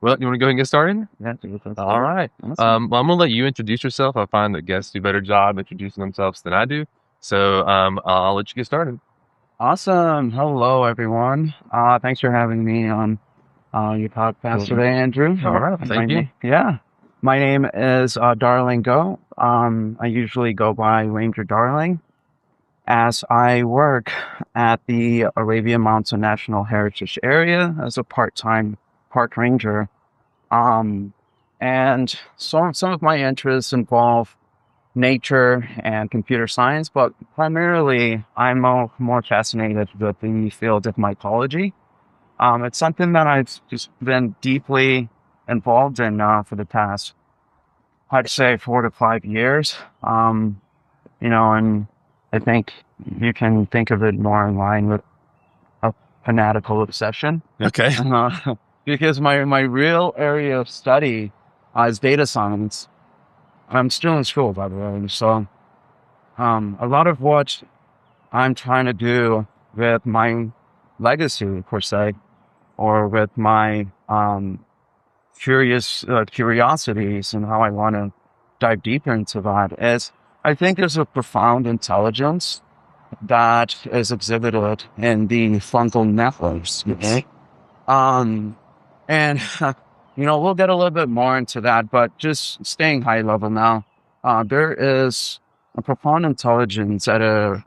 Well, you want to go ahead and get started? Yeah, All right. awesome. Well, I'm gonna let you introduce yourself. I find that guests do a better job introducing themselves than I do. So, I'll let you get started. Awesome. Hello, everyone. Thanks for having me on your podcast today, Andrew. All right. Thank you. Yeah. My name is Darling Ngoh. I usually go by Ranger Darling as I work at the Arabian Mountain National Heritage Area as a part-time park ranger. Um, and some of my interests involve nature and computer science, but primarily I'm more fascinated with the field of mycology. It's something that I've just been deeply involved in for the past, I'd say, 4 to 5 years. And I think you can think of it more in line with a fanatical obsession. Okay. Because my real area of study is data science. I'm still in school, by the way, so a lot of what I'm trying to do with my legacy, per se, or with my curiosities and how I want to dive deeper into that is I think there's a profound intelligence that is exhibited in the fungal networks. Okay? Um, and we'll get a little bit more into that, but just staying high level now, there is a profound intelligence at a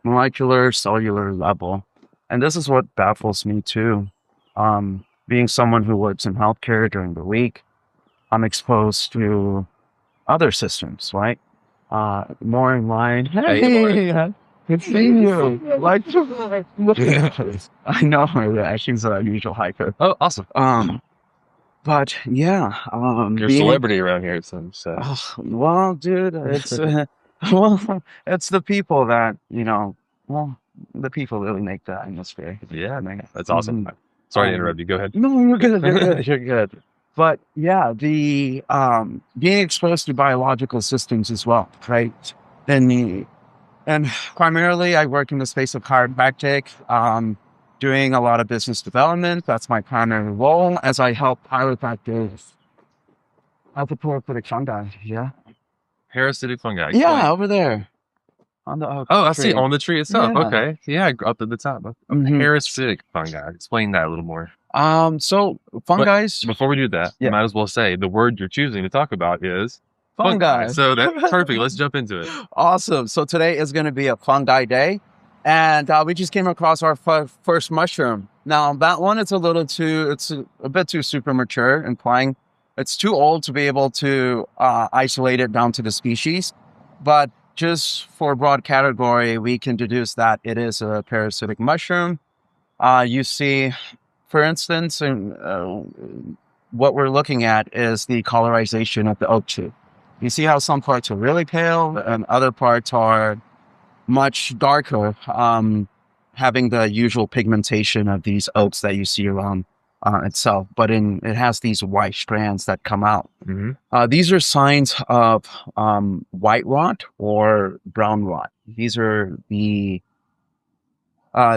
molecular cellular level. And this is what baffles me too. Being someone who works in healthcare during the week, I'm exposed to other systems, right? More in line. Hey, good seeing you. Like, I know she's a usual hiker. Oh, awesome. But yeah, You're a being celebrity around here, so. well, dude, it's well, it's the people that well, the people really make the atmosphere. Yeah, man, that's awesome. Mhm. Sorry to interrupt you. Go ahead. No, you're good, you're good, you're good. But yeah, the being exposed to biological systems as well, right? And primarily, I work in the space of chiropractic, doing a lot of business development. That's my primary role as I help chiropractors out the cooperative fungi. Yeah. Parasitic fungi. Yeah, Explain. over there on the oak Oh, I see. tree. On the tree itself. Yeah. Okay. Yeah, up at the top. A hmm parasitic fungi. Explain that a little more. So But fungi. before we do that, I Yeah. might as well say the word you're choosing to talk about is fungi. Fungi. So that's perfect. Let's jump into it. Awesome. So today is going to be a fungi day. And we just came across our first mushroom. Now that one, it's a bit too super mature, implying it's too old to be able to isolate it down to the species. But just for a broad category, we can deduce that it is a parasitic mushroom. You see, for instance, what we're looking at is the colorization of the oak tree. You see how some parts are really pale and other parts are much darker, having the usual pigmentation of these oaks that you see around itself, but it has these white strands that come out. These are signs of white rot or brown rot.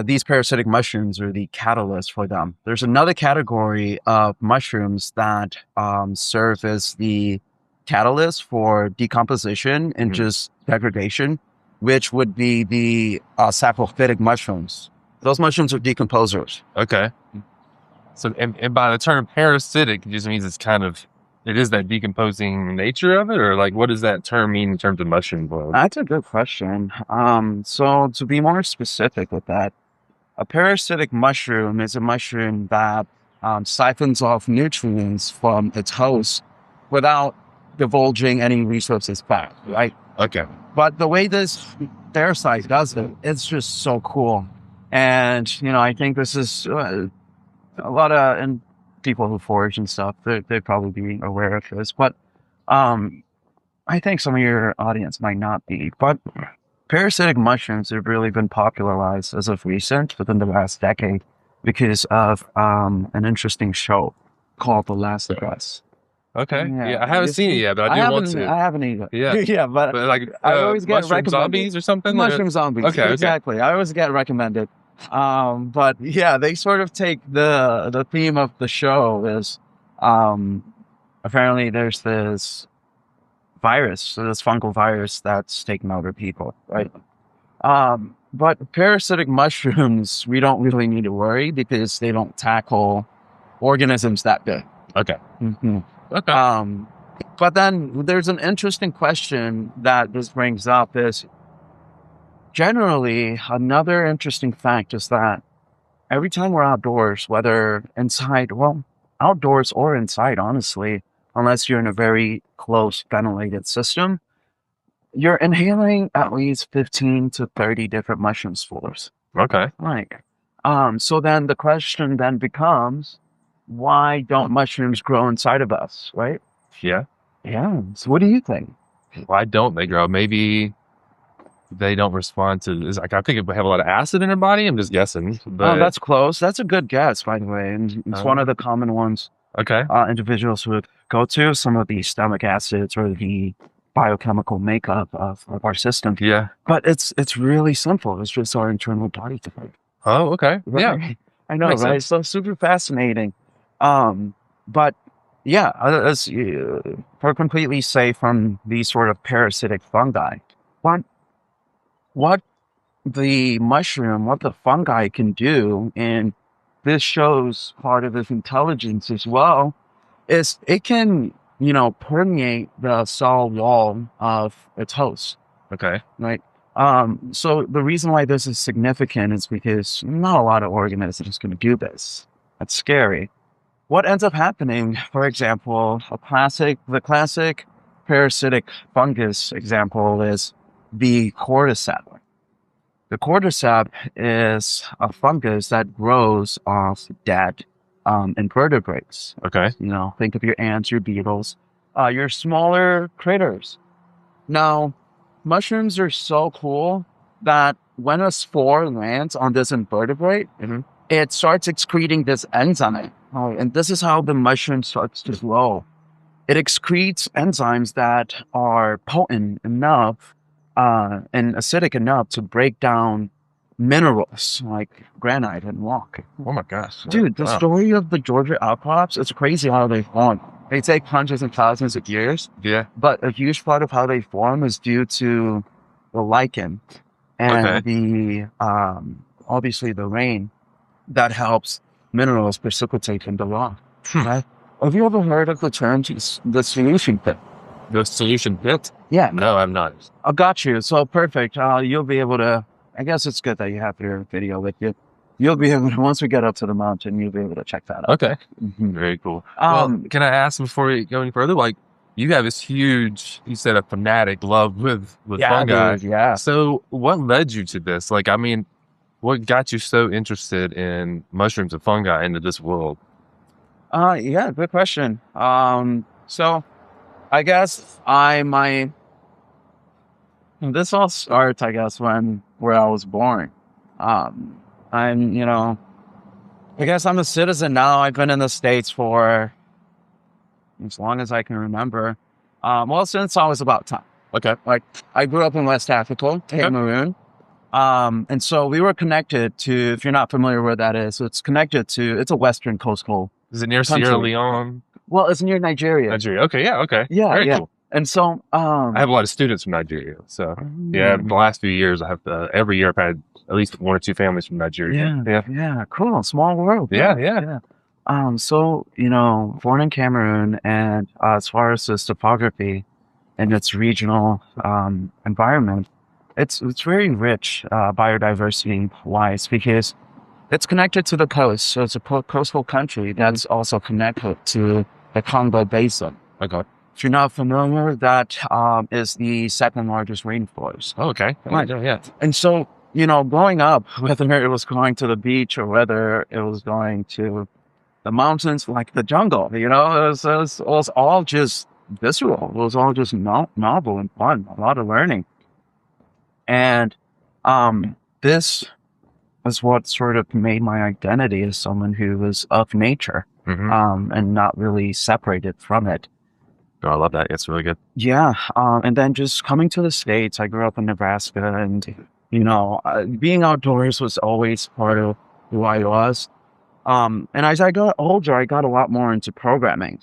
These parasitic mushrooms are the catalyst for them. There's another category of mushrooms that serve as the catalyst for decomposition and just degradation, which would be the saprophytic mushrooms. Those mushrooms are decomposers. Okay. So, and by the term parasitic, it just means it is that decomposing nature of it, or like what does that term mean in terms of mushroom world? That's a good question. So to be more specific with that, a parasitic mushroom is a mushroom that siphons off nutrients from its host without divulging any resources back, right? Okay. But the way this parasite does it, it's just so cool. And, I think this is a lot of and people who forage and stuff, they'd probably be aware of this. But I think some of your audience might not be. But parasitic mushrooms have really been popularized as of recent, within the last decade, because of an interesting show called The Last of Us. Okay. Yeah, I Yeah, haven't seen it yet, but I do want to. I haven't either. Yeah. Yeah, but But like I always get mushroom recommended. zombies or something? Mushroom zombies. Okay. Exactly. I always get recommended. But yeah, they sort of take the theme of the show is apparently there's this virus, so this fungal virus that's taking over people, right? But parasitic mushrooms, we don't really need to worry because they don't tackle organisms that big. Okay. Mhm. Okay. But then there's an interesting question that this brings up is generally another interesting fact is that every time we're outdoors, whether inside, well, outdoors or inside, honestly, unless you're in a very close ventilated system, you're inhaling at least 15 to 30 different mushroom spores. Okay. Like, so then the question then becomes, why don't mushrooms grow inside of us, right? Yeah. Yeah. So what do you think? Why don't they grow? Maybe they don't respond to. Is like I think if we have a lot of acid in their body. I'm just guessing, Oh, but that's close. That's a good guess, by the way. And it's one of the common ones okay. individuals would go to, some of the stomach acids or the biochemical makeup of our system. Yeah. But it's really simple. It's just our internal body type. Oh, okay. Yeah. Right? I know, Makes right? sense. So super fascinating. But yeah, we're completely safe from these sort of parasitic fungi. What what the mushroom, what the fungi can do, and this shows part of its intelligence as well, is it can, permeate the cell wall of its host, Okay. right? So the reason why this is significant is because not a lot of organisms can do this. That's scary. What ends up happening, for example, the classic parasitic fungus example is the cordyceps. The cordyceps is a fungus that grows off dead invertebrates. Okay. Think of your ants, your beetles, your smaller critters. Now, mushrooms are so cool that when a spore lands on this invertebrate, it starts excreting this enzyme. And this is how the mushroom starts to grow. It excretes enzymes that are potent enough and acidic enough to break down minerals like granite and rock. Oh my gosh. Dude, the Wow. story of the Georgia outcrops, it's crazy how they form. They take hundreds and thousands of years, Yeah. but a huge part of how they form is due to the lichen and Okay. the obviously the rain that helps minerals precipitate in the rock. Right? Have you ever heard of the term the solution pit? The solution pit? Yeah. No, I'm not. I got you. So perfect. You'll be able to. I guess it's good that you have your video with you. You'll be able to, once we get up to the mountain, you'll be able to check that out. Okay. Mhm. Very cool. Well, can I ask before we go any further? Like, you have this huge, you said a fanatic love with Yeah, fungi. dude, yeah. So, what led you to this? Like, I mean, what got you so interested in mushrooms and fungi into this world? Yeah, good question. So I guess this all starts, I guess, where I was born. I'm, I guess I'm a citizen now. I've been in the States for as long as I can remember. Well, since I was about 10. Okay. Like, I grew up in West Africa, Cameroon. And so we were connected to, if you're not familiar where that is, it's a Western coastal. Is it near Country. Sierra Leone? Well, it's near Nigeria. Nigeria. Okay. Yeah. Okay. Yeah, Very yeah. cool. And so, I have a lot of students from Nigeria. So, yeah, the last few years, every year I've had at least one or two families from Nigeria. Yeah, cool. Small world. Yeah. So, born in Cameroon, and as far as this topography and its regional environment, it's very rich biodiversity wise because it's connected to the coast. So it's a coastal country that's also connected to the Congo Basin. Okay. If you're not familiar, that is the second largest rainforest. Oh, okay. Right. Yeah. And so, growing up, whether it was going to the beach or whether it was going to the mountains, like the jungle, it was all just visceral. It was all just novel and fun, a lot of learning. And this is what sort of made my identity as someone who was of nature and not really separated from it. Oh, I love that. It's really good. Yeah. And then just coming to the States, I grew up in Nebraska, and being outdoors was always part of who I was. And as I got older, I got a lot more into programming.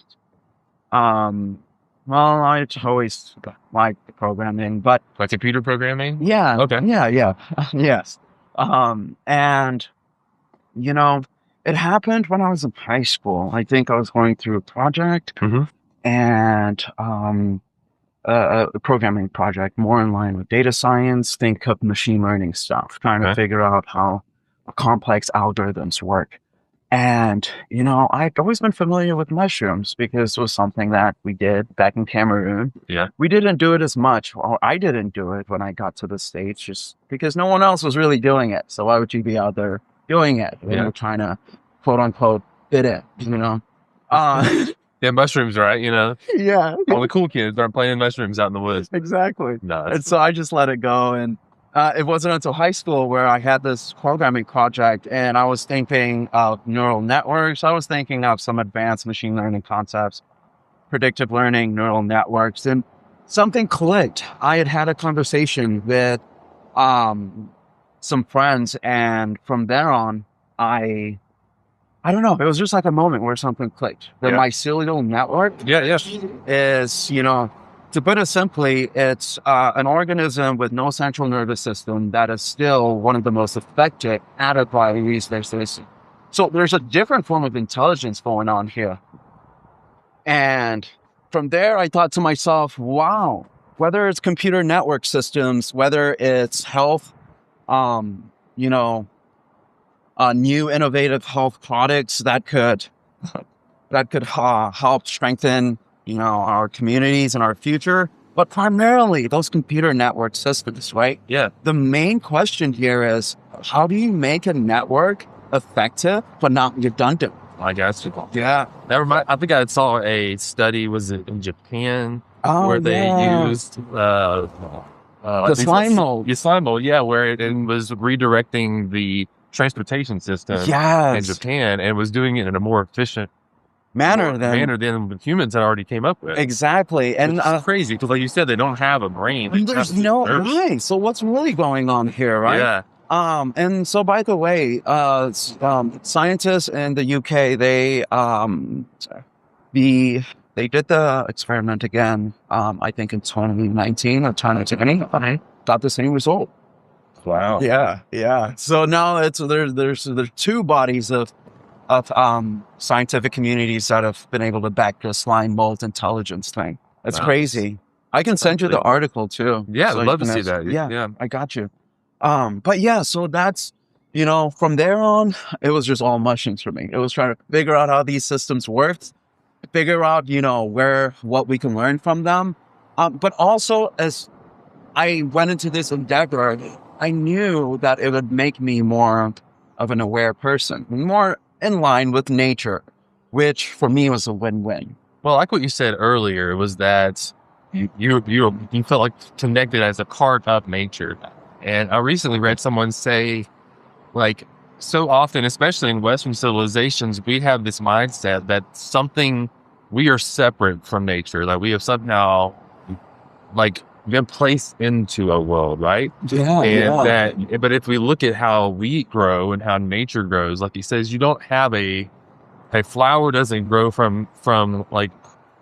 Um, well, I always liked programming, but Like computer programming? yeah, Okay. yeah, yes. And you know, it happened when I was in high school. I think I was going through a project Mm-hmm. and a programming project more in line with data science, think of machine learning stuff, trying to Okay. figure out how complex algorithms work. And, I've always been familiar with mushrooms because it was something that we did back in Cameroon. Yeah. We didn't do it as much, or I didn't do it when I got to the States, just because no one else was really doing it. So why would you be out there doing it? Yeah. We're trying to, quote unquote, fit in. Uh, Yeah, mushrooms, right? yeah, All the cool kids aren't playing mushrooms out in the woods. exactly. No, And so I just let it go. And it wasn't until high school where I had this programming project and I was thinking of neural networks. I was thinking of some advanced machine learning concepts, predictive learning, neural networks, and something clicked. I had had a conversation with some friends, and from there on, I don't know. It was just like a moment where something clicked. The Yeah. mycelial network yeah. is, to put it simply, it's an organism with no central nervous system that is still one of the most effective antibodies there is. So there's a different form of intelligence going on here. And from there, I thought to myself, wow, whether it's computer network systems, whether it's health, you know, new innovative health products that could help strengthen our communities and our future, but primarily those computer network systems, right? Yeah. The main question here is, how do you make a network effective but not redundant? I guess. Yeah. I think I saw a study, was it in Japan, where they yeah. used The slime mold. Yeah, slime mold, yeah, where it was redirecting the transportation system in Yes. Japan and was doing it in a more efficient Manner than humans had already came up with. Exactly. And Which is crazy because, like you said, they don't have a brain. They there's have no nerves. right. So what's really going on here, right? Yeah. And so by the way, scientists in the UK, they did the experiment again, I think in 2019 or 2020, got the same result. Wow. Yeah. So now there's two bodies of scientific communities that have been able to back the slime mold intelligence thing. It's Wow. crazy. I can send you the article too. Yeah, so I'd you love to can see ask- that. Yeah. I got you. But yeah, so that's, from there on, it was just all mushrooms for me. It was trying to figure out how these systems worked, figure out, what we can learn from them. But also as I went into this endeavor, I knew that it would make me more of an aware person, more in line with nature, which for me was a win-win. Well, like what you said earlier, was that you felt like connected as a part of nature. And I recently read someone say, like, so often, especially in Western civilizations, we have this mindset that we are separate from nature, that we have somehow, like, been placed into a world, right? But if we look at how we grow and how nature grows, like he says, you don't have a flower doesn't grow from like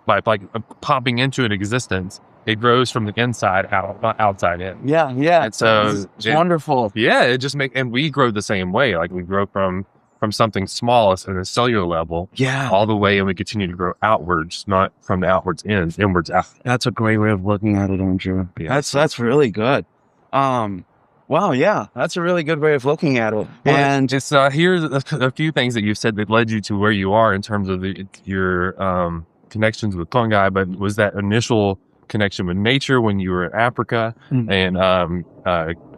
by popping into an existence. It grows from the inside out, not outside in. Yeah. And so it's wonderful. Yeah, it just and we grow the same way. Like we grow from something small at a cellular level, all the way, and we continue to grow outwards, not from the inwards out. That's a great way of looking at it, Andrew. Yeah. That's really good. Wow, yeah, that's a really good way of looking at it. Well, And just here's a few things that you've said that led you to where you are in terms of your connections with fungi. But was that initial connection with nature when you were in Africa and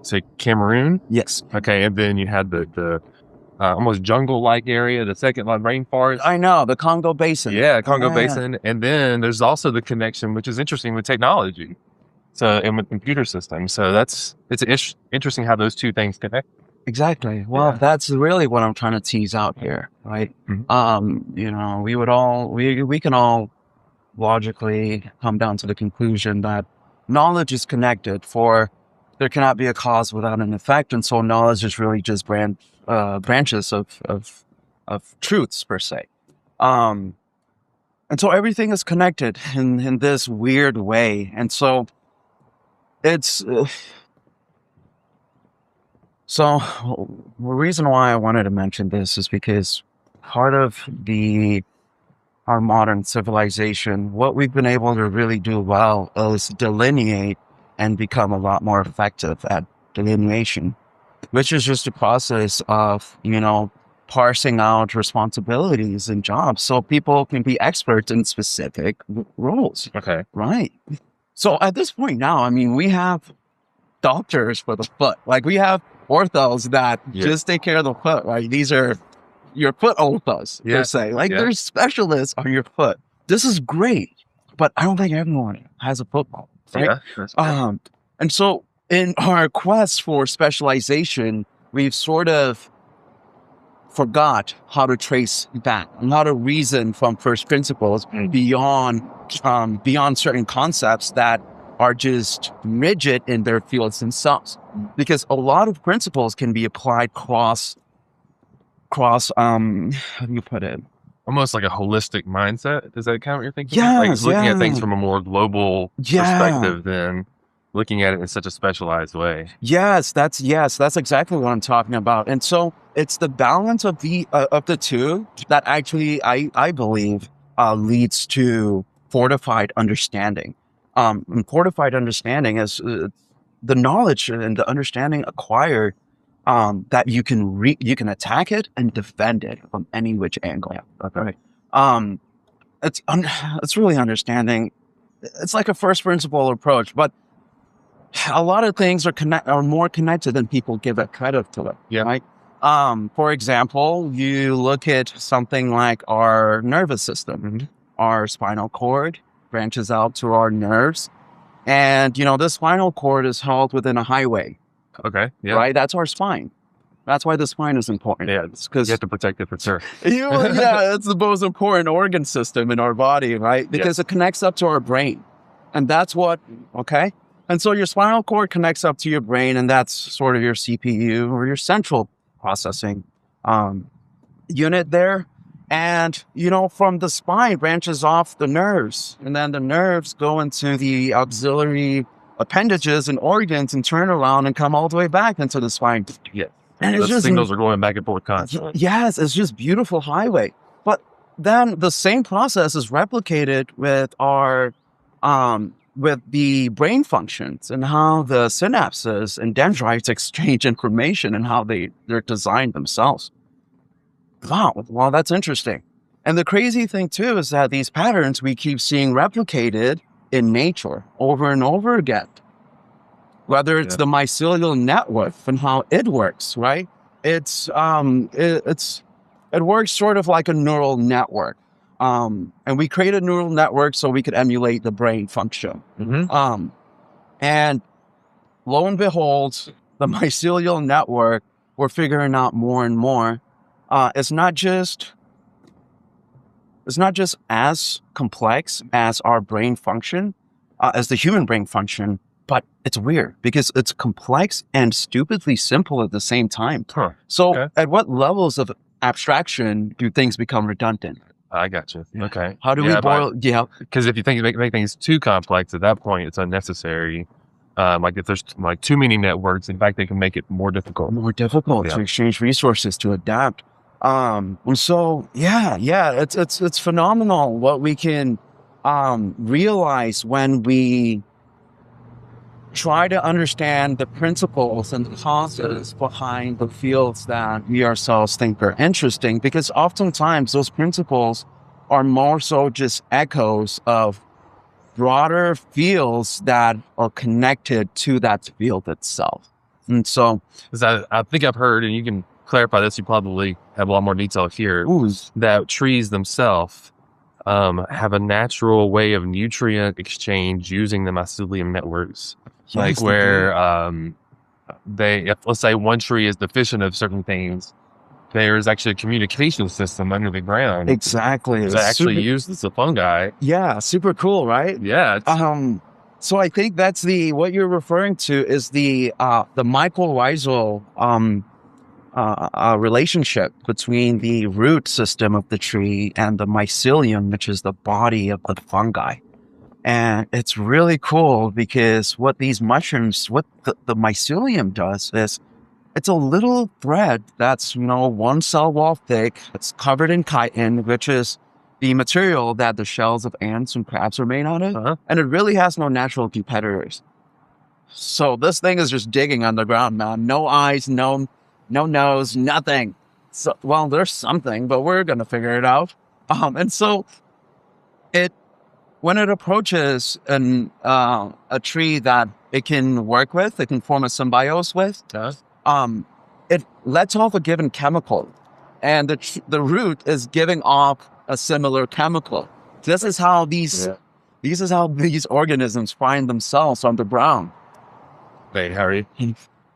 say Cameroon? yes, Okay, and then you had the almost jungle-like area, the second rainforest. I know the Congo Basin. Yeah, Congo Basin, and then there's also the connection, which is interesting, with technology. So, and with computer systems. So it's interesting how those two things connect. Exactly. Well, that's really what I'm trying to tease out here, right? Mm-hmm. We can all logically come down to the conclusion that knowledge is connected for there cannot be a cause without an effect, and so knowledge is really just branches of truths per se. Um, and so everything is connected in this weird way, and so it's so the reason why I wanted to mention this is because part of our modern civilization, what we've been able to really do well is delineate and become a lot more effective at delineation, which is just a process of, parsing out responsibilities and jobs so people can be experts in specific roles. Okay. Right. So at this point now, I mean, we have doctors for the foot. Like we have orthos that just take care of the foot, right? These are your foot orthos, per se. Like there's specialists on your foot. This is great, but I don't think everyone has a football, right? Yeah, and so in our quest for specialization, we've sort of forgot how to trace back and how to reason from first principles beyond certain concepts that are just rigid in their fields themselves. Because a lot of principles can be applied cross how do you put it? Almost like a holistic mindset. Does that count what you're thinking? Yes, like looking at things from a more global perspective than looking at it in such a specialized way. Yes, that's exactly what I'm talking about. And so it's the balance of the two that actually I believe leads to fortified understanding. And fortified understanding is the knowledge and the understanding acquired that you can attack it and defend it from any which angle. Okay. It's really understanding. It's like a first principle approach, but a lot of things are more connected than people give it credit to it. Yeah. Right. For example, you look at something like our nervous system, our spinal cord branches out to our nerves. And, the spinal cord is held within a highway. Okay. Yeah. Right? That's our spine. That's why the spine is important. Yeah. Because you have to protect it for sure. It's the most important organ system in our body, right? Because it connects up to our brain. And that's okay? And so your spinal cord connects up to your brain, and that's sort of your CPU or your central processing unit there. And, from the spine branches off the nerves, and then the nerves go into the auxiliary appendages and organs and turn around and come all the way back into the spine. Yeah. And the signals are going back and forth constantly. Yes, it's just beautiful highway. But then the same process is replicated with our with the brain functions and how the synapses and dendrites exchange information and how they're designed themselves. Wow, well, that's interesting. And the crazy thing too is that these patterns we keep seeing replicated in nature over and over again. Whether it's the mycelial network and how it works, right? It works sort of like a neural network. And we create a neural network so we could emulate the brain function. And lo and behold, the mycelial network, we're figuring out more and more. It's not just as complex as our brain function, as the human brain function, but it's weird because it's complex and stupidly simple at the same time. So at what levels of abstraction do things become redundant? I got you. Okay. How do we boil? Because if you make things too complex, at that point, it's unnecessary. Like if there's like too many networks, in fact, they can make it more difficult. To exchange resources, to adapt. And so, it's phenomenal what we can realize when we try to understand the principles and the causes behind the fields that we ourselves think are interesting, because oftentimes those principles are more so just echoes of broader fields that are connected to that field itself. And so, I think I've heard, and you can clarify this, you probably have a lot more detail here, that trees themselves have a natural way of nutrient exchange using the mycelium networks. Like where let's say one tree is deficient of certain things, there's actually a communication system under the ground. Exactly. That actually uses the fungi. Yeah, super cool, right? Yeah. So I think that's what you're referring to is the mycorrhizal relationship between the root system of the tree and the mycelium, which is the body of the fungi. And it's really cool because what these mushrooms, what the mycelium does is it's a little thread that's, 1 cell wall thick. It's covered in chitin, which is the material that the shells of ants and crabs are made out of. Uh-huh. And it really has no natural competitors. So this thing is just digging underground, man. No eyes, no nose, nothing. So, well, there's something, but we're going to figure it out. And so when it approaches a tree that it can work with, it can form a symbiosis with, it lets off a given chemical, and the root is giving off a similar chemical. This is how these organisms find themselves underground. Wait, Harry.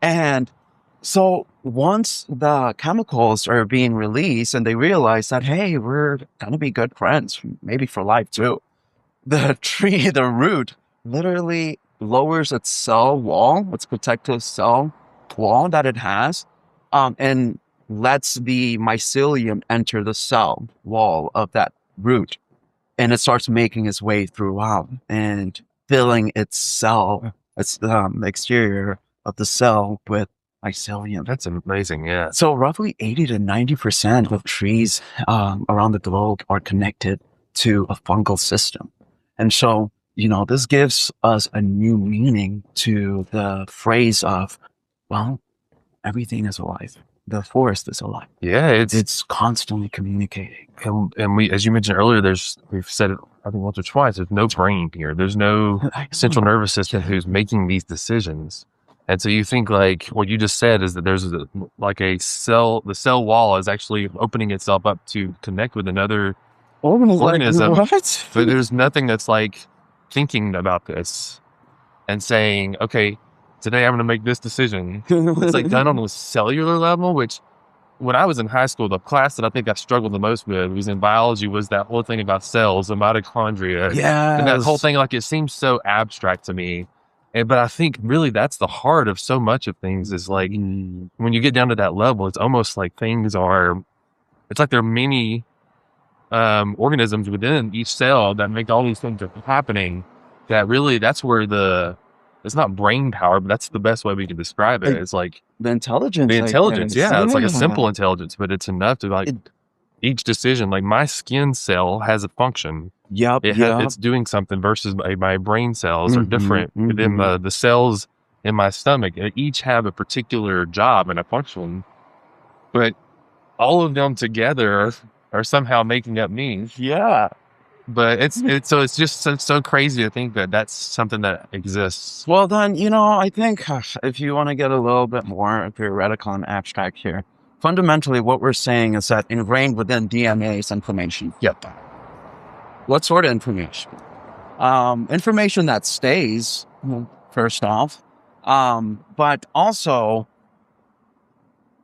And so once the chemicals are being released and they realize that, hey, we're going to be good friends, maybe for life too, the root literally lowers its cell wall, its protective cell wall that it has, and lets the mycelium enter the cell wall of that root. And it starts making its way throughout and filling its exterior of the cell with mycelium. That's amazing, yeah. So roughly 80 to 90% of trees around the globe are connected to a fungal system. And so, this gives us a new meaning to the phrase of, well, everything is alive. The forest is alive. Yeah, It's constantly communicating. And we, as you mentioned earlier, we've said it, I think once or twice, there's no brain here. There's no central nervous system who's making these decisions. And so you think like what you just said is that there's the cell wall is actually opening itself up to connect with another organism. What? But there's nothing that's like thinking about this and saying, okay, today I'm going to make this decision. It's like done on a cellular level, which when I was in high school, the class that I think I struggled the most with was in biology, was that whole thing about cells, the mitochondria. Yeah. And that whole thing, like, it seems so abstract to me. But I think really that's the heart of so much of things is like, when you get down to that level, it's almost like it's like there are many organisms within each cell that make all these things happening, that really, that's where it's not brain power, but that's the best way we can describe it. It's like the intelligence. Yeah. It's like a simple intelligence, but it's enough to like each decision. Like my skin cell has a function. Yep. It's doing something versus my brain cells are different. Within the cells in my stomach, they each have a particular job and a function, but all of them together are somehow making up me. Yeah. But it's just so crazy to think that that's something that exists. Well, then, I think if you want to get a little bit more theoretical and abstract here, fundamentally what we're saying is that ingrained within DNA is information. Yep. What sort of information? Information that stays, first off, but also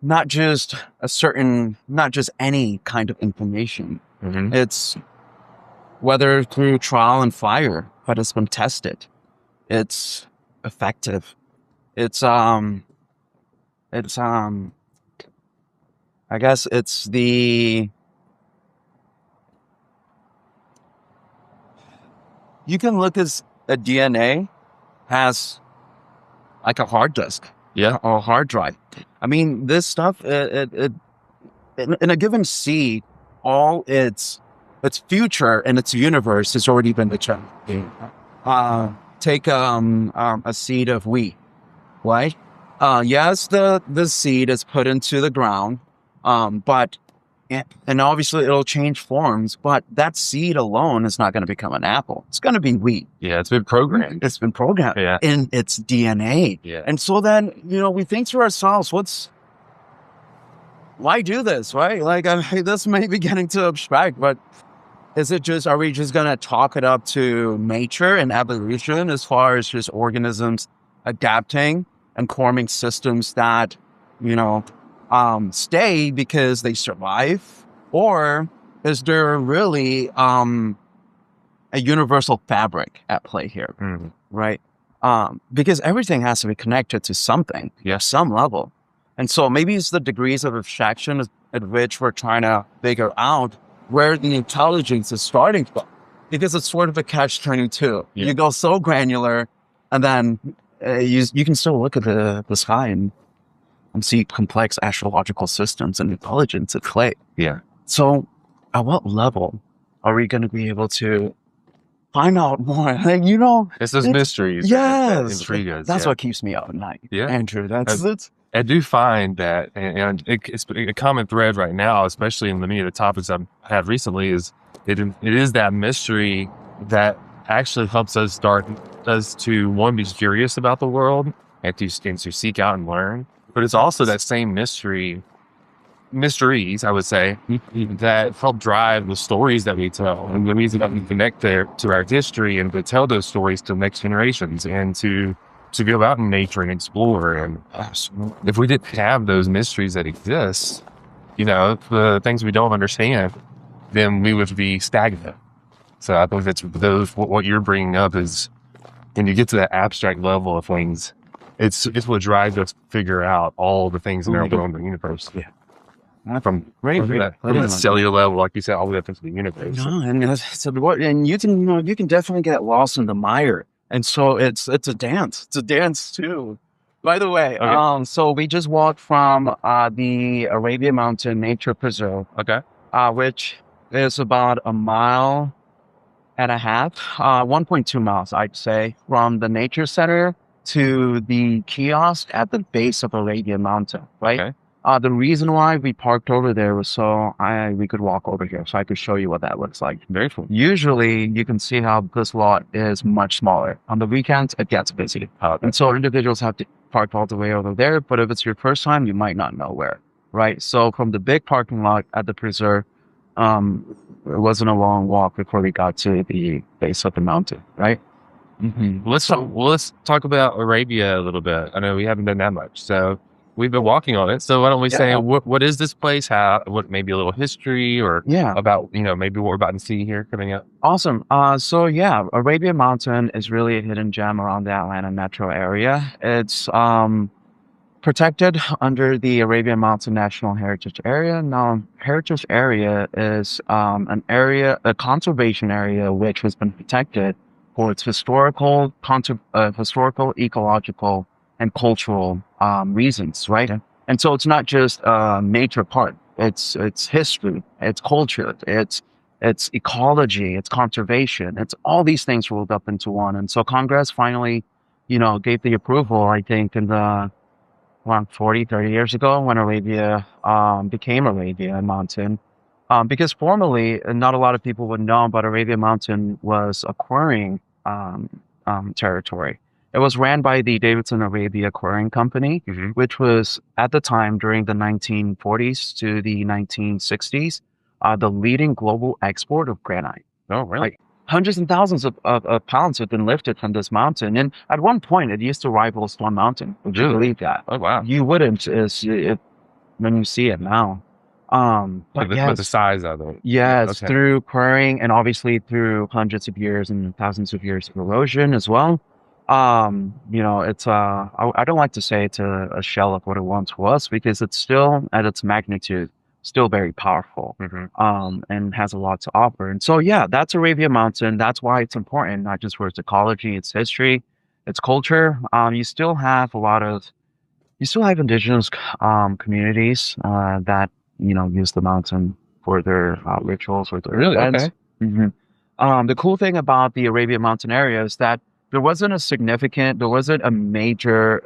not just any kind of information. Mm-hmm. It's whether through trial and fire, but it's been tested. It's effective. I guess it's you can look at a DNA as like a hard disk. Yeah. Or a hard drive. I mean, this stuff, in a given seed, all its future and its universe has already been determined. Take a seed of wheat, right? Yes, the seed is put into the ground, but and obviously it'll change forms, but that seed alone is not going to become an apple. It's going to be wheat. Yeah, it's been programmed. It's been programmed in its DNA. Yeah. And so then, we think to ourselves, why do this, right? Like, this may be getting too abstract, but are we just going to chalk it up to nature and evolution as far as just organisms adapting and forming systems that, stay because they survive? Or is there really a universal fabric at play here? right? Because everything has to be connected to something, some level. And so maybe it's the degrees of abstraction at which we're trying to figure out where the intelligence is starting from. Because it's sort of a catch-22. Yeah. You go so granular, and then you can still look at the sky and see complex astrological systems and intelligence at play. Yeah. So at what level are we going to be able to find out more? Like, it's those mysteries. Yes. That intrigue us. That's what keeps me up at night. Yeah. Andrew, that's it. I do find that, and it's a common thread right now, especially in many of the topics I've had recently, is it is that mystery that actually helps us to, one, be curious about the world and to seek out and learn. But it's also that same mysteries, I would say, that help drive the stories that we tell, and the reason that we connect to our history and to tell those stories to next generations and to go out in nature and explore. And if we didn't have those mysteries that exist, the things we don't understand, then we would be stagnant. So I think what you're bringing up is, when you get to that abstract level of things, it's what drives us to figure out all the things in our world and the universe. Yeah. From the cellular level, like you said, all the way up into the universe. No, and you can definitely get lost in the mire. And so it's a dance. It's a dance too. By the way, so we just walked from the Arabian Mountain Nature Preserve, which is about 1.5 miles, 1.2 miles, I'd say, from the nature center to the kiosk at the base of Arabian Mountain, right? Okay. The reason why we parked over there was so we could walk over here, so I could show you what that looks like. Very cool. Usually, you can see how this lot is much smaller. On the weekends, it gets busy. And so individuals have to park all the way over there, but if it's your first time, you might not know where, right? So from the big parking lot at the preserve, it wasn't a long walk before we got to the base of the mountain, right? Mm-hmm. Let's talk about Arabia a little bit. I know we haven't done that much, so we've been walking on it. So why don't we say what is this place? Maybe a little history or about maybe what we're about to see here coming up. Awesome. So Arabian Mountain is really a hidden gem around the Atlanta metro area. It's protected under the Arabian Mountain National Heritage Area. Now, heritage area is a conservation area which has been protected for its historical, ecological, and cultural reasons, right? And so it's not just a major part. It's history, it's culture, it's ecology, it's conservation. It's all these things rolled up into one. And so Congress finally, gave the approval, I think, in the around 30 years ago when Arabia became Arabian Mountain. Because formerly, not a lot of people would know, but Arabian Mountain was a quarrying territory. It was ran by the Davidson Arabia Quarrying Company, which was at the time during the 1940s to the 1960s, the leading global export of granite. Oh, really? Like hundreds and thousands of pounds have been lifted from this mountain. And at one point, it used to rival Stone Mountain. Would you believe that? Oh, wow. You wouldn't when you see it now. But the size of it. Yes, through quarrying and obviously through hundreds of years and thousands of years of erosion as well. It's I don't like to say it's a shell of what it once was, because it's still at its magnitude, still very powerful, and has a lot to offer. And so, that's Arabian Mountain. That's why it's important, not just for its ecology, its history, its culture. You still have indigenous communities that use the mountain for their rituals or their events. Okay. The cool thing about the Arabian Mountain area is that there wasn't a major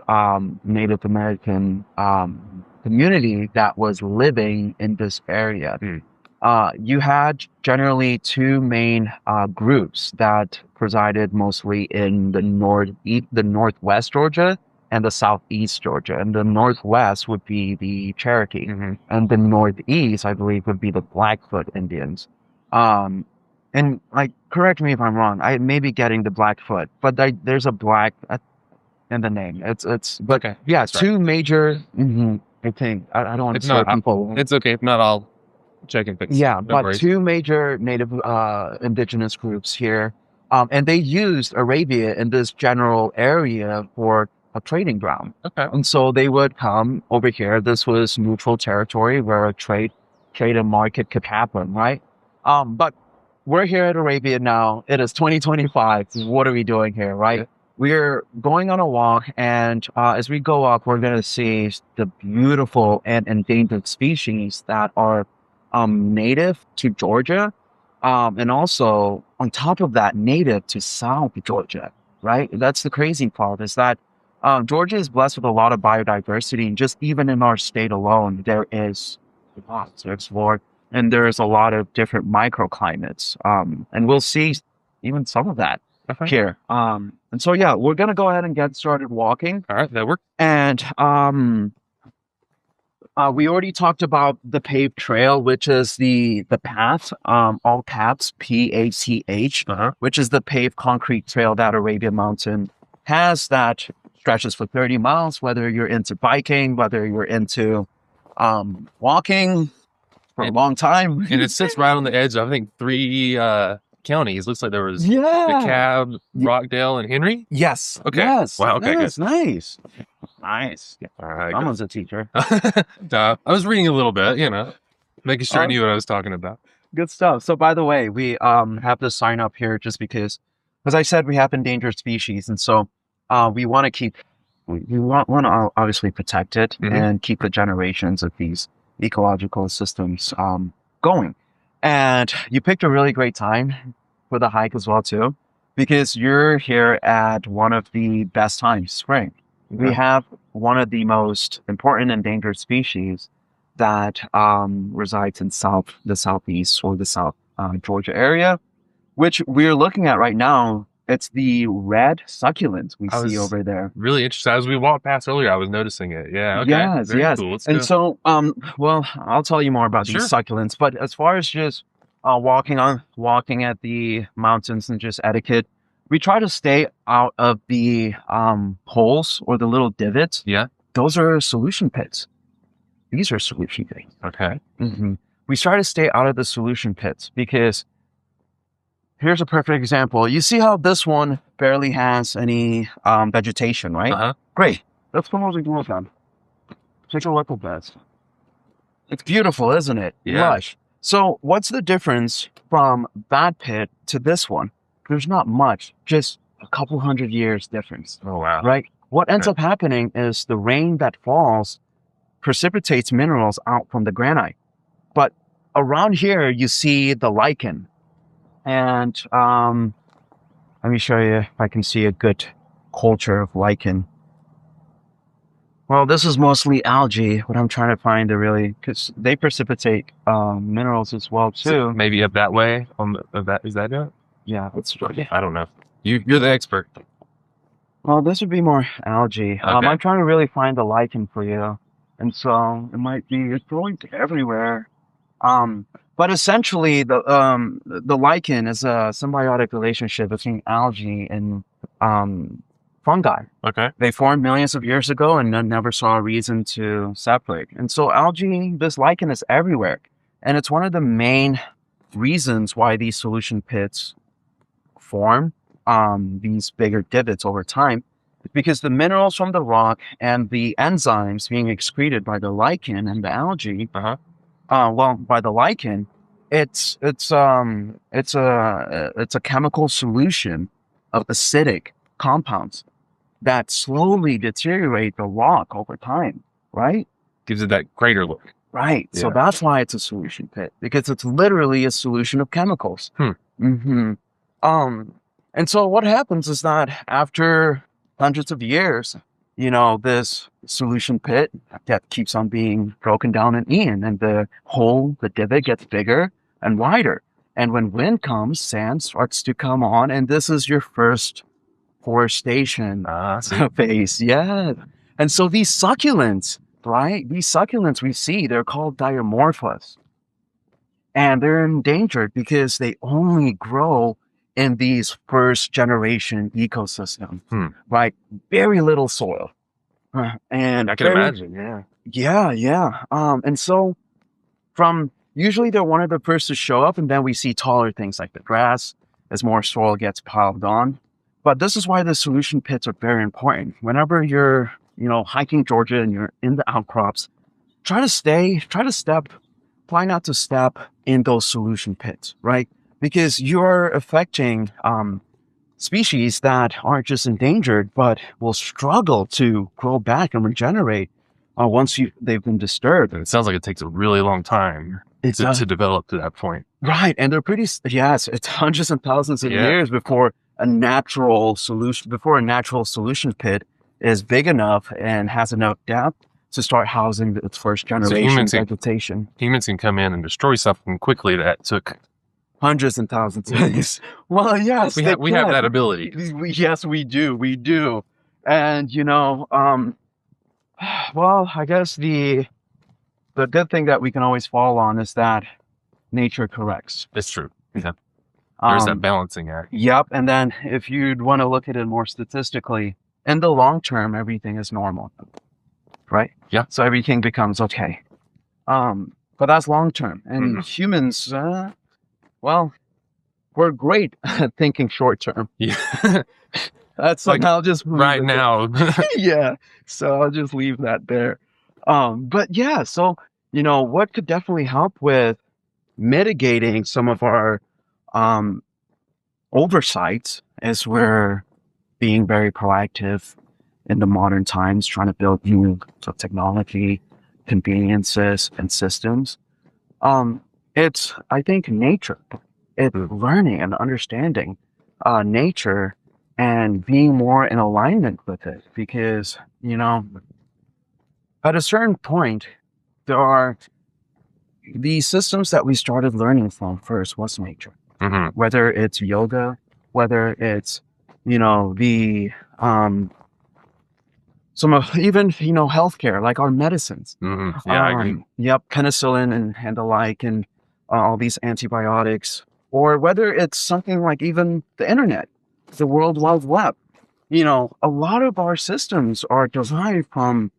Native American community that was living in this area. You had generally two main groups that presided mostly in the northwest Georgia and the southeast Georgia. And the northwest would be the Cherokee, and the northeast, I believe, would be the Blackfoot Indians. And correct me if I'm wrong. I may be getting the Blackfoot, but there's a black in the name. Two major. I think I don't want to slow people. It's okay if not. I'll check and fix. Yeah, but two major Native indigenous groups here. And they used Arabia in this general area for a trading ground. Okay. And so they would come over here. This was neutral territory where a trade and market could happen, right? But we're here at Arabia now. It is 2025. What are we doing here, right? Yeah. We're going on a walk, and as we go up, we're going to see the beautiful and endangered species that are native to Georgia, and also on top of that, native to South Georgia, right? That's the crazy part is that Georgia is blessed with a lot of biodiversity, and just even in our state alone, there is lots to explore, and there's a lot of different microclimates, and we'll see even some of that Okay. here. And so yeah, we're gonna go ahead and get started walking. All right, that works. And we already talked about the paved trail, which is the path, all caps PACH, which is the paved concrete trail that Arabian Mountain has that stretches for 30 miles. Whether you're into biking, whether you're into walking for a long time, And it sits right on the edge of, I think, 3 counties. Looks like there was yeah, DeKalb, Rockdale, and Henry. yes, Okay. yes, Wow, okay, yes, nice, nice. All right. Someone's a teacher. I was reading a little bit, making sure I Awesome. knew what I was talking about. Good stuff. So by the way, we have this sign up here just because, as I said, we have endangered species, and so we want to keep we want to obviously protect it and keep the generations of these ecological systems going. And you picked a really great time for the hike as well too, because you're here at one of the best times, spring. We have one of the most important endangered species that resides in the southeast or the South Georgia area, which we're looking at right now. It's the red succulent we see over there. Really interesting. As we walked past earlier, I was noticing it. Yeah. Okay. Yes, Very yes. cool. Let's And go. so, well, I'll tell you more about these succulents. But as far as just walking at the mountains and just etiquette, we try to stay out of the holes or the little divots. Yeah. Those are solution pits. These are solution pits. Okay. We try to stay out of the solution pits because here's a perfect example. You see how this one barely has any vegetation, right? Great. That's what we do on. Take a look at that. It's beautiful, isn't it? Yeah. Lush. So what's the difference from that pit to this one? There's not much, just a couple hundred years difference. Oh, wow. Right? What ends up happening is the rain that falls precipitates minerals out from the granite. But around here, you see the lichen. And let me show you if I can see a good culture of lichen. Well, this is mostly algae. What I'm trying to find because they precipitate minerals as well too. So maybe up that way. Is that it? Yeah, let's try it. I don't know. You're the expert. Well, this would be more algae. Okay. I'm trying to really find the lichen for you, and so it might be it's growing everywhere. But essentially, the lichen is a symbiotic relationship between algae and fungi. Okay. They formed millions of years ago and never saw a reason to separate. And so algae, this lichen is everywhere. And it's one of the main reasons why these solution pits form these bigger divots over time, because the minerals from the rock and the enzymes being excreted by the lichen and the algae, by the lichen, it's a chemical solution of acidic compounds that slowly deteriorate the rock over time, right? Gives it that crater look. Right. Yeah. So that's why it's a solution pit, because it's literally a solution of chemicals. And so what happens is that after hundreds of years, this solution pit that keeps on being broken down and eaten, and the divot gets bigger and wider. And when wind comes, sand starts to come on, and this is your first forestation phase. Yeah. And so these succulents, right? These succulents we see, they're called diamorphous. And they're endangered because they only grow in these first generation ecosystems, right? Very little soil. And I can imagine, yeah. And so usually they're one of the first to show up, and then we see taller things like the grass as more soil gets piled on. But this is why the solution pits are very important. Whenever you're, hiking Georgia and you're in the outcrops, try to try not to step in those solution pits, right? Because you're affecting species that aren't just endangered, but will struggle to grow back and regenerate once they've been disturbed. And it sounds like it takes a really long time to develop to that point. Right. And they're yes, it's hundreds and thousands of years before a natural solution pit is big enough and has enough depth to start housing its first generation vegetation. Humans can come in and destroy something quickly that took hundreds and thousands of years. Well, yes, we have that ability. Yes, we do. We do. And, well, I guess the good thing that we can always fall on is that nature corrects. It's true. Yeah. There's that balancing act. Yep. And then if you'd want to look at it more statistically, in the long term, everything is normal. Right? Yeah. So everything becomes okay. But that's long term. And humans, well, we're great at thinking short term. Yeah. That's like, I'll just right now. Yeah. So I'll just leave that there. But yeah, so, what could definitely help with mitigating some of our oversights is we're being very proactive in the modern times, trying to build new technology, conveniences, and systems. It's, I think, nature. It's learning and understanding nature and being more in alignment with it. Because, at a certain point, there are these systems that we started learning from first was nature. Whether it's yoga, whether it's, the some of even, healthcare, like our medicines. Yeah, I agree. Yep, penicillin and the like, and all these antibiotics, or whether it's something like even the internet, the World Wide Web. A lot of our systems are derived from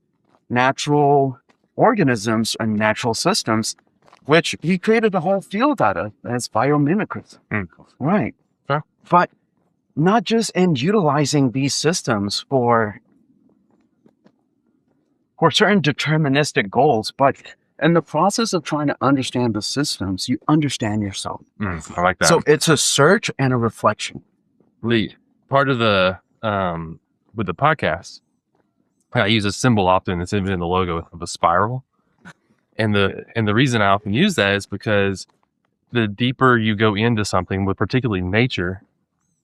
natural organisms and natural systems, which he created a whole field out of as biomimicry. Right. Sure. But not just in utilizing these systems for certain deterministic goals, but in the process of trying to understand the systems, you understand yourself. I like that. So it's a search and a reflection. Lee, part of the with the podcast, I use a symbol often that's even in the logo of a spiral. And the reason I often use that is because the deeper you go into something, with particularly nature,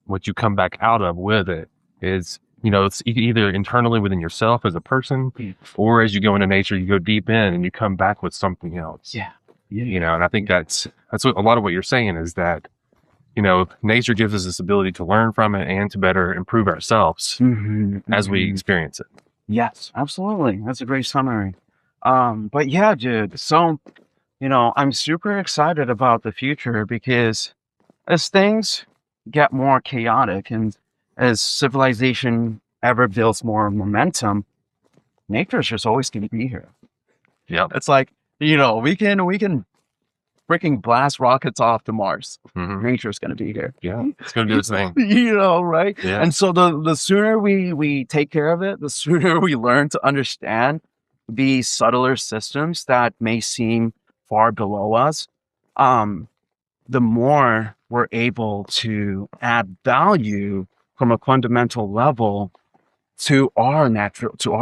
what you come back out of with it is, it's either internally within yourself as a person, or as you go into nature, you go deep in and you come back with something else. Yeah. And I think that's what a lot of what you're saying is that, nature gives us this ability to learn from it and to better improve ourselves as we experience it. Yes, absolutely. That's a great summary. But yeah, dude. So, I'm super excited about the future because as things get more chaotic and as civilization ever builds more momentum, nature's just always going to be here. Yeah. It's like, we can freaking blast rockets off to Mars. Nature's going to be here. Yeah. It's going to do its thing. Right? Yeah. And so the sooner we take care of it, the sooner we learn to understand these subtler systems that may seem far below us, the more we're able to add value from a fundamental level to our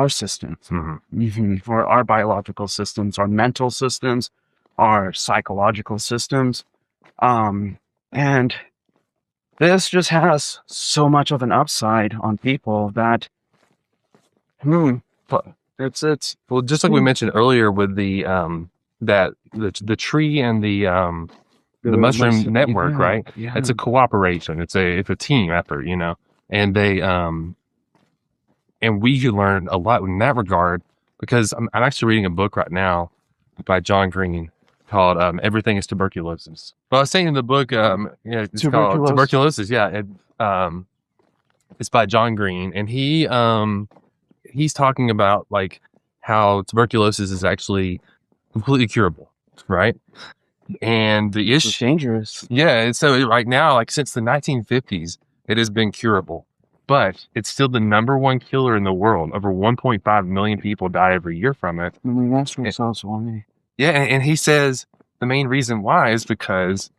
systems, for our biological systems, our mental systems, our psychological systems. And this just has so much of an upside on people that, it's well, just like we mentioned earlier with the the tree and the mushroom network, right? Yeah. It's a cooperation. It's a team effort, and they and we could learn a lot in that regard because I'm actually reading a book right now by John Green called Everything is Tuberculosis. Well, I was saying in the book, it's called Tuberculosis. Yeah, it's by John Green, and he's talking about like how tuberculosis is actually completely curable, right? And the It's issue, dangerous. yeah, and so right now, like since the 1950s, it has been curable, but it's still the number one killer in the world. Over 1.5 million people die every year from it. I mean, that's And- results on me. yeah, and he says the main reason why is because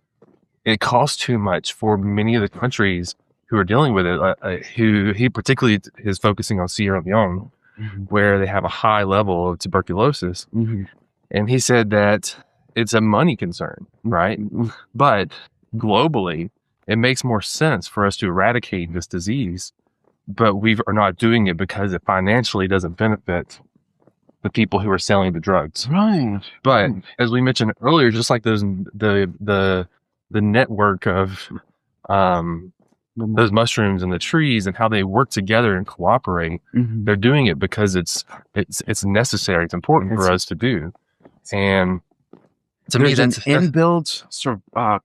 it costs too much for many of the countries who are dealing with it. Who he particularly is focusing on Sierra Leone, where they have a high level of tuberculosis. And he said that it's a money concern, right? But globally, it makes more sense for us to eradicate this disease, but we are not doing it because it financially doesn't benefit the people who are selling the drugs. Right. But as we mentioned earlier, just like the network of those mushrooms and the trees and how they work together and cooperate, they're doing it because it's necessary. It's important for us to do. And to me, There's that's an inbuilt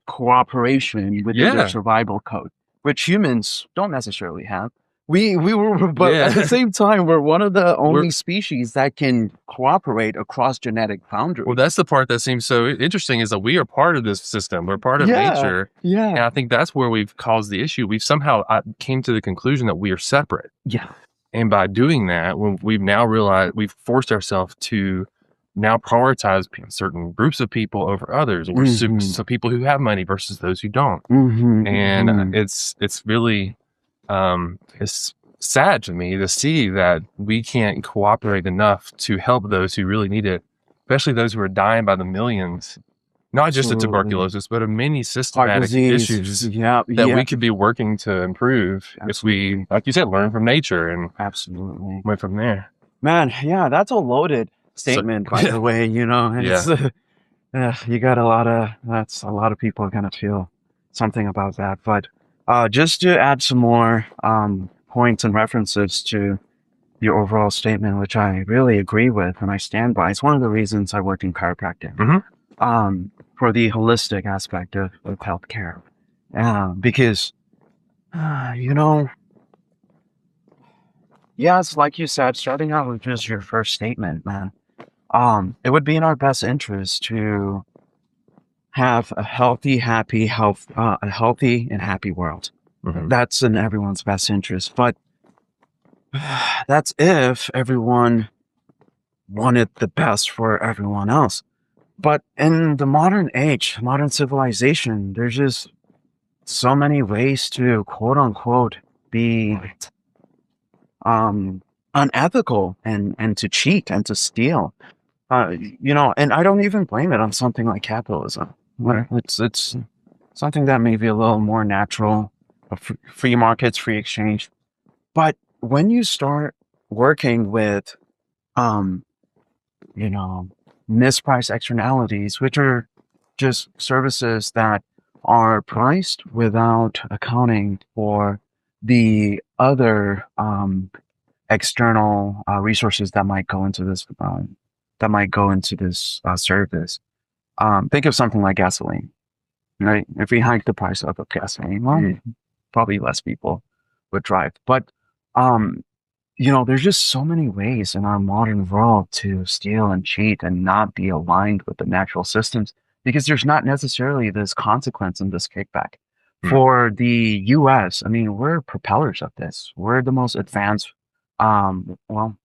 cooperation within their survival code, which humans don't necessarily have. We were, but at the same time, we're one of the only species that can cooperate across genetic boundaries. Well, that's the part that seems so interesting, is that we are part of this system. We're part of nature. Yeah. And I think that's where we've caused the issue. We've somehow came to the conclusion that we are separate. Yeah. And by doing that, we've now realized we've forced ourselves to now prioritize certain groups of people over others, or so people who have money versus those who don't. And it's really it's sad to me to see that we can't cooperate enough to help those who really need it, especially those who are dying by the millions, not just of tuberculosis, but of many systematic issues that we could be working to improve if we, like you said, learn from nature and went from there. Man, yeah, that's a loaded statement, by the way. You know, it's, you got a lot of people are gonna feel something about that. But just to add some more points and references to your overall statement, which I really agree with and I stand by. It's one of the reasons I worked in chiropractic, for the holistic aspect of healthcare, because you know, yes, like you said, starting out with just your first statement, man. It would be in our best interest to have a healthy, a healthy and happy world. That's in everyone's best interest. But that's if everyone wanted the best for everyone else. But in the modern age, modern civilization, there's just so many ways to quote unquote be unethical and to cheat and to steal. You know, and I don't even blame it on something like capitalism, where it's something that may be a little more natural, free markets, free exchange. But when you start working with, you know, mispriced externalities, which are just services that are priced without accounting for the other external resources that might go into this service. Think of something like gasoline, right? If we hike the price up of gasoline, well, probably less people would drive. But you know, there's just so many ways in our modern world to steal and cheat and not be aligned with the natural systems, because there's not necessarily this consequence and this kickback. For the US, I mean, we're propellers of this. We're the most advanced, well,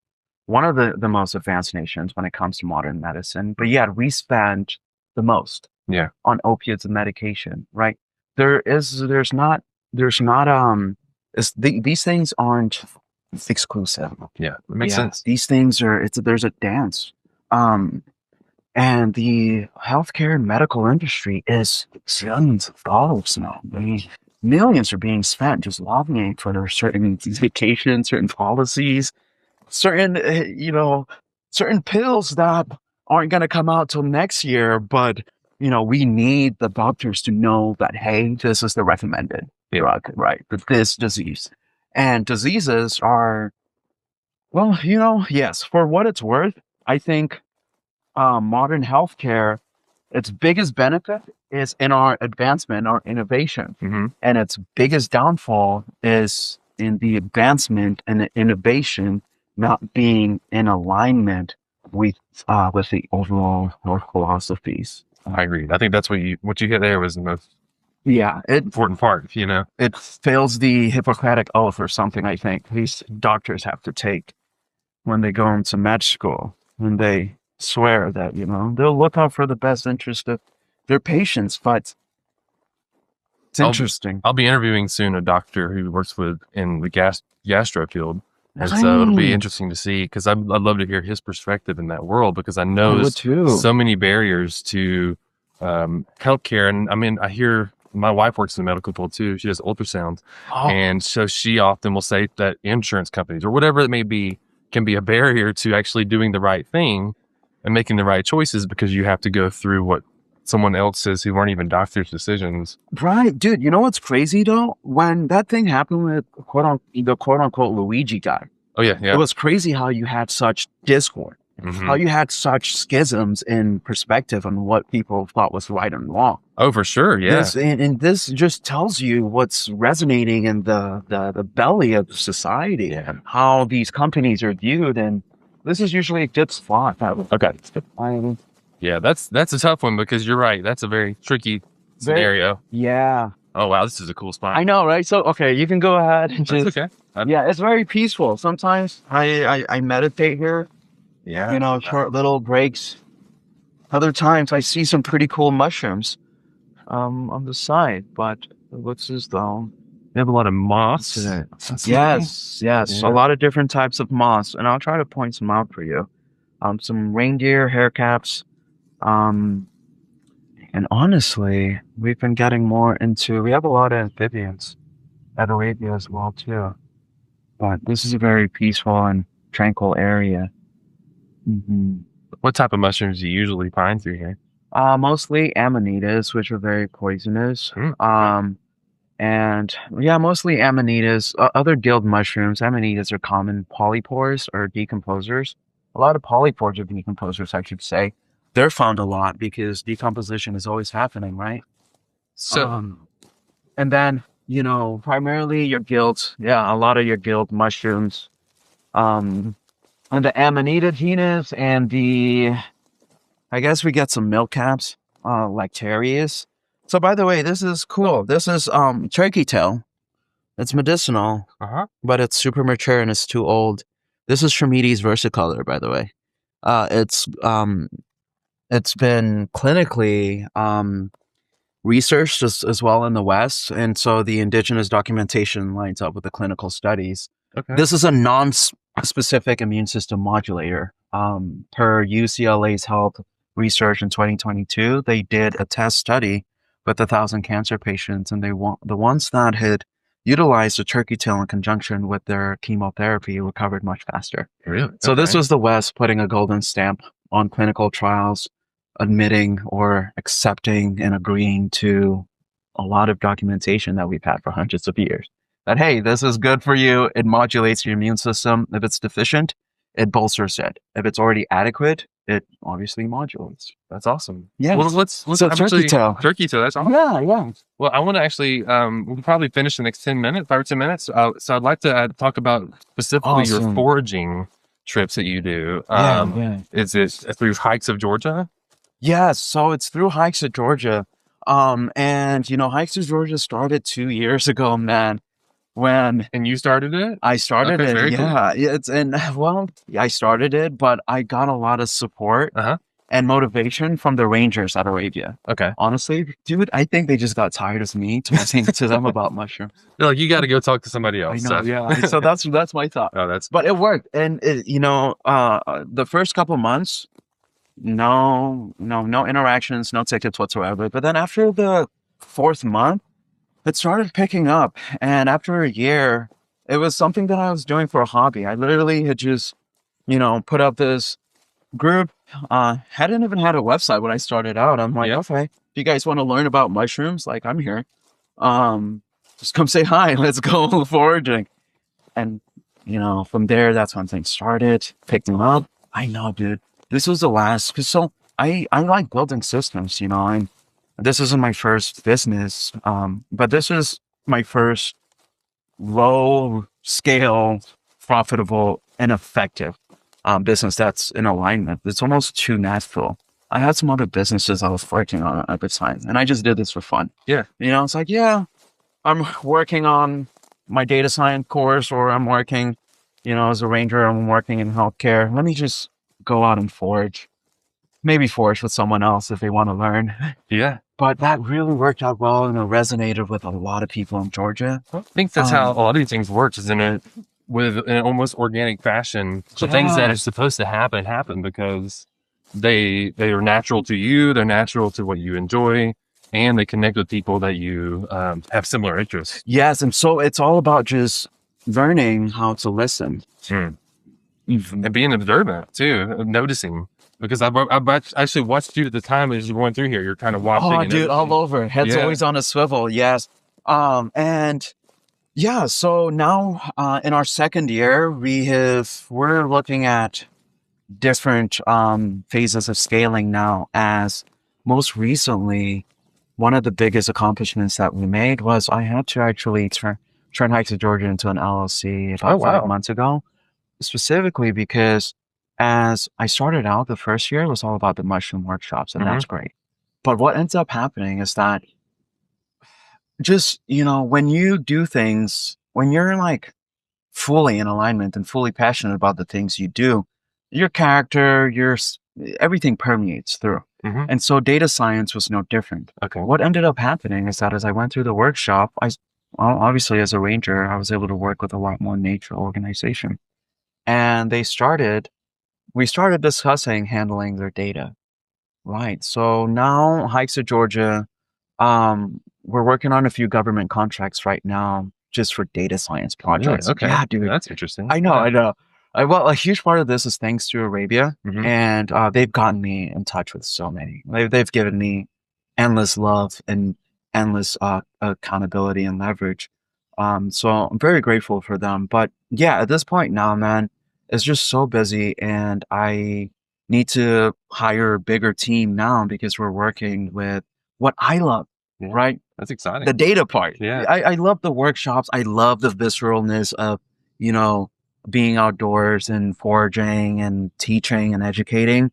one of the most advanced nations when it comes to modern medicine, but yet we spend the most on opiates and medication, right? These things aren't exclusive. Yeah, it makes sense. These things there's a dance. And the healthcare and medical industry is billions of dollars now. I mean, millions are being spent just lobbying for certain medications, certain policies, certain, certain pills that aren't going to come out till next year. But, you know, we need the doctors to know that, hey, this is the recommended drug, right? For this disease. And diseases are, well, you know, yes, for what it's worth, I think modern healthcare, its biggest benefit is in our advancement, our innovation. And its biggest downfall is in the advancement and the innovation not being in alignment with the overall philosophies. I agree. I think that's what you hit there was the most Yeah, important part, you know? it fails the Hippocratic oath or something, I think. These doctors have to take when they go into med school, when they swear that, they'll look out for the best interest of their patients. But it's I'll interesting. I'll be interviewing soon a doctor who works in the gastro field. And so it'll be Right. interesting to see because I'd love to hear his perspective in that world because I I know would there's too. so many barriers to healthcare. And I mean, I hear my wife works in the medical field too. She does ultrasounds. Oh, And so she often will say that insurance companies or whatever it may be can be a barrier to actually doing the right thing and making the right choices because you have to go through what someone else says who weren't even doctors' decisions. right. Dude, you know what's crazy though? When that thing happened with the quote unquote Luigi guy, Oh yeah, it yeah. was crazy how you had such discord, how Hmm. you had such schisms in perspective on what people thought was right and wrong. Oh, for sure. Yeah. And this just tells you what's resonating in the belly of society Yeah. and how these companies are viewed. And this is usually a good spot. Okay. I'm Yeah, that's a tough one because you're right. That's a very tricky very, scenario. yeah, Oh wow, this is a cool spot. I know, right? So, okay, you can go ahead and That's just, okay. yeah, it's very peaceful. Sometimes I meditate here, Yeah. short little breaks. Other times I see some pretty cool mushrooms, on the side, but what's this though? We have a lot of moss. Yes, yes, a Yeah. lot of different types of moss, and I'll try to point some out for you. Some reindeer hair caps. Um, and honestly, we've been getting more into. We have a lot of amphibians at Arabia as well too. But this is a very peaceful and tranquil area. Hmm. What type of mushrooms do you usually find through here? Mostly amanitas, which are very poisonous. Mm. And yeah, mostly amanitas, other guild mushrooms. Amanitas are common polypores or decomposers. A lot of polypores or decomposers, I should say. They're found a lot because decomposition is always happening, right? So Um, and then, primarily your guilds. Yeah, a lot of your guild mushrooms. Um, and the amanita genus and I guess we get some milk caps, lactarius. So by the way, this is cool. This is turkey tail. It's medicinal, uh-huh. but it's super mature and it's too old. This is Trametes versicolor, by the way. It's been clinically researched as well in the West, and so the indigenous documentation lines up with the clinical studies. Okay. This is a non-specific immune system modulator. Per UCLA's health research in 2022, they did a test study with 1,000 cancer patients, and the ones that had utilized the turkey tail in conjunction with their chemotherapy recovered much faster. Really? So this Okay. was the West putting a golden stamp on clinical trials, admitting or accepting and agreeing to a lot of documentation that we've had for hundreds of years. That, hey, this is good for you. It modulates your immune system. If it's deficient, it bolsters it. If it's already adequate, it obviously modulates. That's awesome. Yeah. Well, let's So I'm turkey tail. turkey tail. That's awesome. Yeah, yeah. Well, I want to actually we'll probably finish the next 10 minutes, 5 or 10 minutes. So I'd like to talk about specifically your Awesome. foraging trips that you do. Yeah. Is it through hikes of Georgia? Yes, so it's through Hikes of Georgia. And Hikes of Georgia started 2 years ago, man. When And you started it? I started Okay, it, very cool. yeah, I started it, but I got a lot of support Uh-huh. and motivation from the Rangers at Arabia. Okay. Honestly, dude, I think they just got tired of me talking to them about mushrooms. You're like, you got to go talk to somebody I else. know, yeah. So that's my thought. Oh, that's But it worked, and the first couple months, no interactions, no tickets whatsoever. But then after the fourth month, it started picking up. And after a year, it was something that I was doing for a hobby. I literally had just, put up this group. Hadn't even had a website when I started out. I'm like, Yeah. okay, if you guys want to learn about mushrooms, like I'm here. Just come say hi. Let's go foraging. And, from there, that's when things started picking up. I know, dude. This was the last, because I like building systems, and this isn't my first business, but this is my first low scale, profitable, and effective business that's in alignment. It's almost too natural. I had some other businesses I was working on at the time, and I just did this for fun. Yeah. It's like, yeah, I'm working on my data science course, or I'm working, as a ranger, I'm working in healthcare. Let me just go out and forage, maybe forage with someone else if they want to learn. Yeah. But that really worked out well, and it resonated with a lot of people in Georgia. I think that's how a lot of these things work, is in an almost organic fashion. The things that are supposed to happen because they are natural to you, they're natural to what you enjoy, and they connect with people that you have similar interests. Yes, and so it's all about just learning how to listen. And being observant too, noticing. Because I've actually watched you at the time as you're going through here. You're kind of watching. Oh, dude, all over. Head's always on a swivel. Yes. And yeah, so now in our second year, we're looking at different phases of scaling now. As most recently, one of the biggest accomplishments that we made was I had to actually turn Hikes of Georgia into an LLC about 5 months ago, specifically because as I started out, the first year was all about the mushroom workshops, and that's great. But what ends up happening is that just, when you do things, when you're like fully in alignment and fully passionate about the things you do, your character, everything permeates through. And so data science was no different. Okay. What ended up happening is that as I went through the workshop, obviously as a ranger, I was able to work with a lot more nature organization. And we started discussing handling their data. Right. So now Hikes of Georgia, we're working on a few government contracts right now just for data science projects. Okay. Yeah, dude. That's interesting. I know. Well, a huge part of this is thanks to Arabia, and they've gotten me in touch with so many. They've given me endless love and endless accountability and leverage. So I'm very grateful for them. But yeah, at this point now, man, it's just so busy, and I need to hire a bigger team now because we're working with what I love, right? That's exciting. The data part. Yeah. I love the workshops. I love the visceralness of, being outdoors and foraging and teaching and educating.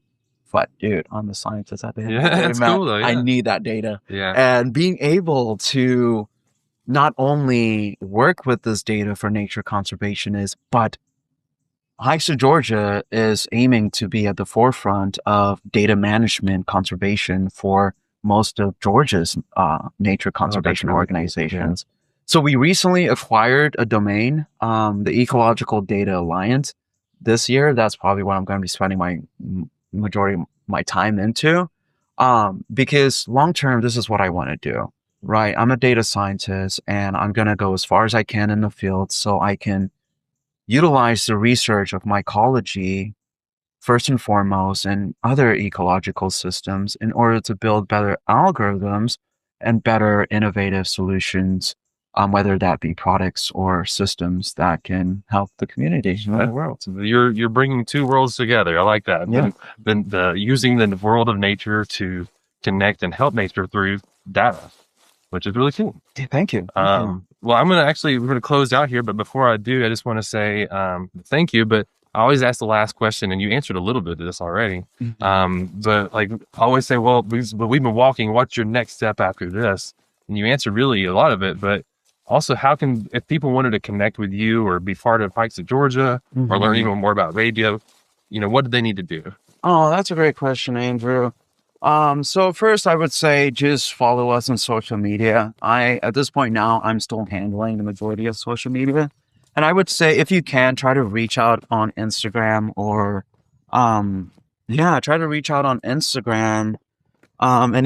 But dude, I'm the scientist at the end of the day, that's man. cool though. Yeah. I need that data. Yeah. And being able to not only work with this data for nature conservation but Hikes of Georgia is aiming to be at the forefront of data management conservation for most of Georgia's nature conservation organizations. Yeah. So we recently acquired a domain, the Ecological Data Alliance. This year, that's probably what I'm going to be spending my majority of my time into, because long term, this is what I want to do. Right? I'm a data scientist, and I'm going to go as far as I can in the field so I can utilize the research of mycology first and foremost and other ecological systems in order to build better algorithms and better innovative solutions, whether that be products or systems that can help the community and the world. So you're bringing two worlds together. I like that. Yeah. Using the world of nature to connect and help nature through data, which is really cool. Thank you. Well, we're going to close out here, but before I do, I just want to say thank you. But I always ask the last question, and you answered a little bit of this already. But like I always say, well, we've been walking. What's your next step after this? And you answered really a lot of it. But also, if people wanted to connect with you or be part of Hikes of Georgia or learn even more about radio, what do they need to do? Oh, that's a great question, Andrew. So first I would say just follow us on social media. At this point now, I'm still handling the majority of social media. And I would say if you can, try to reach out on Instagram or, try to reach out on Instagram. And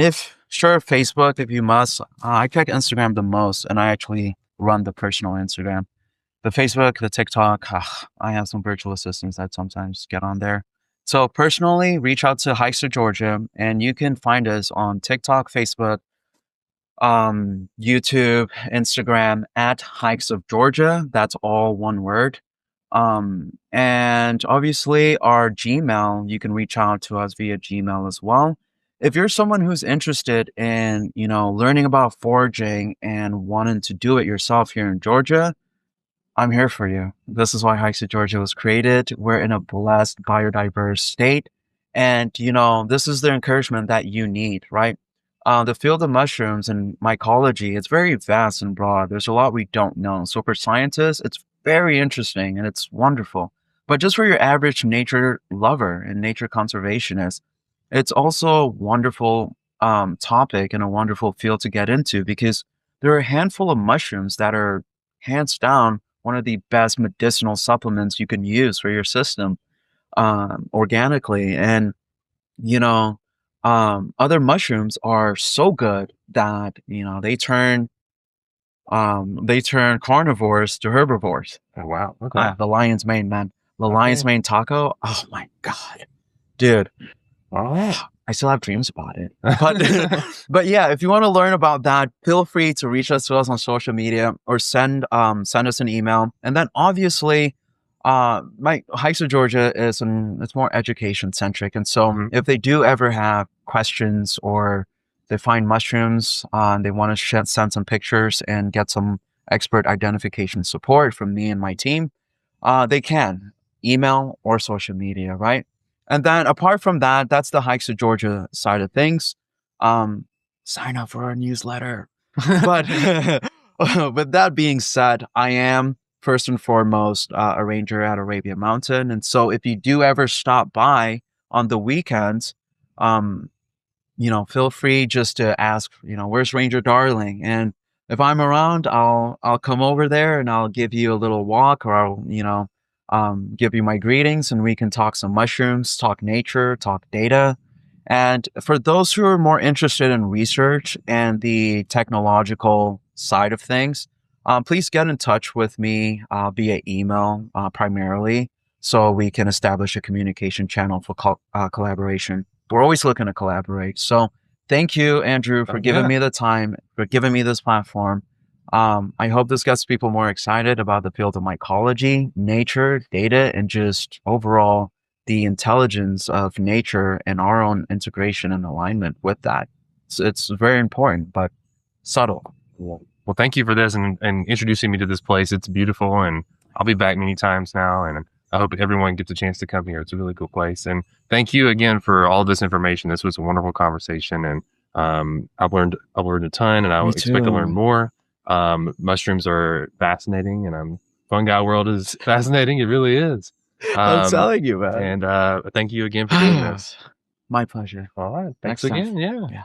Facebook, if you must. I check Instagram the most, and I actually run the personal Instagram. The Facebook, the TikTok, I have some virtual assistants that sometimes get on there. So personally, reach out to Hikes of Georgia, and you can find us on TikTok, Facebook, YouTube, Instagram at Hikes of Georgia. That's all one word. And obviously our Gmail, you can reach out to us via Gmail as well. If you're someone who's interested in, learning about foraging and wanting to do it yourself here in Georgia, I'm here for you. This is why Hikes of Georgia was created. We're in a blessed, biodiverse state, And, this is the encouragement that you need, right? The field of mushrooms and mycology, it's very vast and broad. There's a lot we don't know. So for scientists, it's very interesting and it's wonderful. But just for your average nature lover and nature conservationist, it's also a wonderful topic and a wonderful field to get into because there are a handful of mushrooms that are hands down one of the best medicinal supplements you can use for your system organically. And you know, other mushrooms are so good that, they turn carnivores to herbivores. Oh, wow. Okay. The lion's mane, man. The lion's Okay. mane taco. Oh my God, dude. All right. I still have dreams about it. But yeah, if you want to learn about that, feel free to reach us to us on social media or send us an email. And then obviously, my Hikes of Georgia it's more education centric. And so Mhm. if they do ever have questions or they find mushrooms, and they want to send some pictures and get some expert identification support from me and my team, they can email or social media, right? And then apart from that, that's the Hikes of Georgia side of things. Um, Sign up for our newsletter. But with that being said, I am first and foremost a ranger at Arabia Mountain. And so if you do ever stop by on the weekends, um, feel free just to ask, where's Ranger Darling? And if I'm around, I'll come over there and I'll give you a little walk, or I'll, give you my greetings, and we can talk some mushrooms, talk nature, talk data. And for those who are more interested in research and the technological side of things, please get in touch with me via email primarily, so we can establish a communication channel for collaboration. We're always looking to collaborate. So thank you, Andrew, for giving Yeah. me the time, for giving me this platform. I hope this gets people more excited about the field of mycology, nature, data, and just overall the intelligence of nature and our own integration and alignment with that. It's very important, but subtle. Well, thank you for this and introducing me to this place. It's beautiful, and I'll be back many times now. And I hope everyone gets a chance to come here. It's a really cool place. And thank you again for all this information. This was a wonderful conversation, and I've learned a ton, and I Me expect to learn too. more. Mushrooms are fascinating, and fungi world is fascinating. It really is. I'm Um, telling you, man. and thank you again for doing this. My pleasure. All right, thanks Next time. again. Yeah. Yeah.